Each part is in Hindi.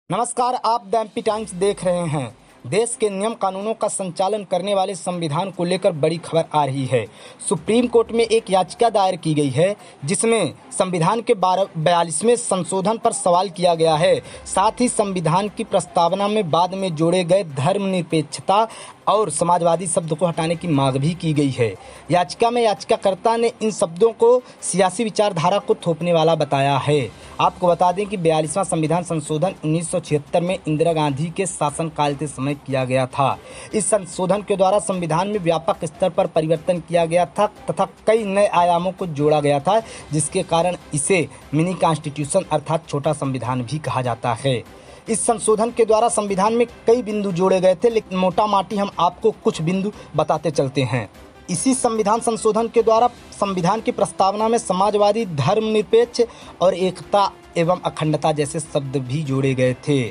नमस्कार, आप द एमपी टाइम्स देख रहे हैं। देश के नियम कानूनों का संचालन करने वाले संविधान को लेकर बड़ी खबर आ रही है। सुप्रीम कोर्ट में एक याचिका दायर की गई है जिसमें संविधान के 42वें संशोधन पर सवाल किया गया है। साथ ही संविधान की प्रस्तावना में बाद में जोड़े गए धर्मनिरपेक्षता और समाजवादी शब्द को हटाने की मांग भी की गई है। याचिका में याचिकाकर्ता ने इन शब्दों को सियासी विचारधारा को थोपने वाला बताया है। आपको बता दें कि 42वां संविधान संशोधन 1976 में इंदिरा गांधी के शासनकाल के समय किया गया था। इस संशोधन के द्वारा संविधान में व्यापक स्तर पर परिवर्तन किया गया था तथा कई नए आयामों को जोड़ा गया था, जिसके कारण इसे मिनी कॉन्स्टिट्यूशन अर्थात छोटा संविधान भी कहा जाता है। इस संशोधन के द्वारा संविधान में कई बिंदु जोड़े गए थे, लेकिन मोटा माटी हम आपको कुछ बिंदु बताते चलते हैं। इसी संविधान संशोधन के द्वारा संविधान की प्रस्तावना में समाजवादी, धर्मनिरपेक्ष और एकता एवं अखंडता जैसे शब्द भी जोड़े गए थे।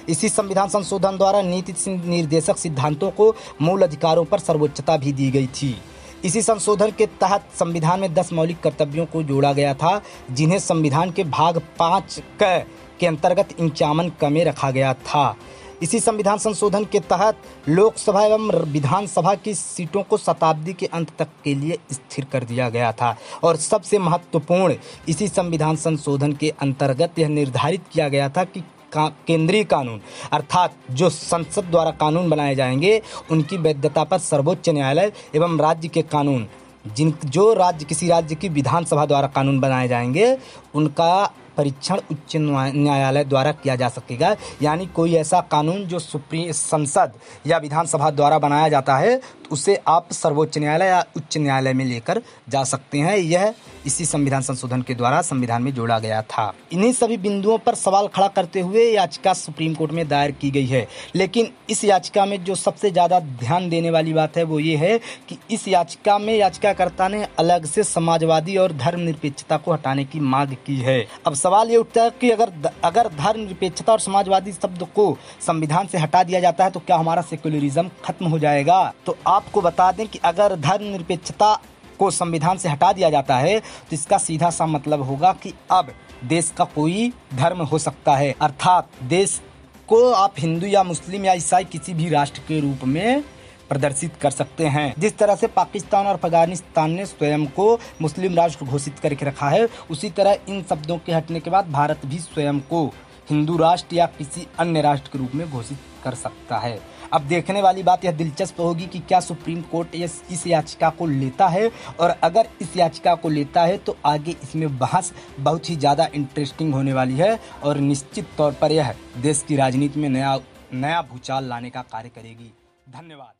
इसी संविधान संशोधन द्वारा नीति निर्देशक सिद्धांतों को मूल अधिकारों पर सर्वोच्चता भी दी गई थी। इसी संशोधन के तहत संविधान में 10 मौलिक कर्तव्यों को जोड़ा गया था, जिन्हें संविधान के भाग 5 के अंतर्गत 51 क में रखा गया था। इसी संविधान संशोधन के तहत लोकसभा एवं विधानसभा की सीटों को शताब्दी के अंत तक के लिए स्थिर कर दिया गया था। और सबसे महत्वपूर्ण, इसी संविधान संशोधन के अंतर्गत यह निर्धारित किया गया था कि केंद्रीय कानून अर्थात जो संसद द्वारा कानून बनाए जाएंगे उनकी वैधता पर सर्वोच्च न्यायालय एवं राज्य के कानून किसी राज्य की विधानसभा द्वारा कानून बनाए जाएंगे उनका परीक्षण उच्च न्यायालय द्वारा किया जा सकेगा। यानी कोई ऐसा कानून जो सुप्रीम संसद या विधानसभा द्वारा बनाया जाता है तो उसे आप सर्वोच्च न्यायालय या उच्च न्यायालय में लेकर जा सकते हैं। यह इसी संविधान संशोधन के द्वारा संविधान में जोड़ा गया था। इन्हीं सभी बिंदुओं पर सवाल खड़ा करते हुए याचिका सुप्रीम कोर्ट में दायर की गई है। लेकिन इस याचिका में जो सबसे ज़्यादा ध्यान देने वाली बात है वो ये है कि इस याचिका में याचिकाकर्ता ने अलग से समाजवादी और धर्मनिरपेक्षता को हटाने की मांग की है। अब सवाल ये उठता है कि अगर धर्मनिरपेक्षता और समाजवादी शब्द को संविधान से हटा दिया जाता है तो क्या हमारा सेक्युलरिज्म खत्म हो जाएगा? तो आपको बता दें कि अगर धर्मनिरपेक्षता को संविधान से हटा दिया जाता है तो इसका सीधा सा मतलब होगा कि अब देश का कोई धर्म हो सकता है, अर्थात देश को आप हिंदू या मुस्लिम या ईसाई किसी भी राष्ट्र के रूप में प्रदर्शित कर सकते हैं। जिस तरह से पाकिस्तान और अफगानिस्तान ने स्वयं को मुस्लिम राष्ट्र घोषित करके रखा है, उसी तरह इन शब्दों के हटने के बाद भारत भी स्वयं को हिंदू राष्ट्र या किसी अन्य राष्ट्र के रूप में घोषित कर सकता है। अब देखने वाली बात यह दिलचस्प होगी कि क्या सुप्रीम कोर्ट इस याचिका को लेता है, और अगर इस याचिका को लेता है तो आगे इसमें बहस बहुत ही ज़्यादा इंटरेस्टिंग होने वाली है और निश्चित तौर पर यह देश की राजनीति में नया भूचाल लाने का कार्य करेगी। धन्यवाद।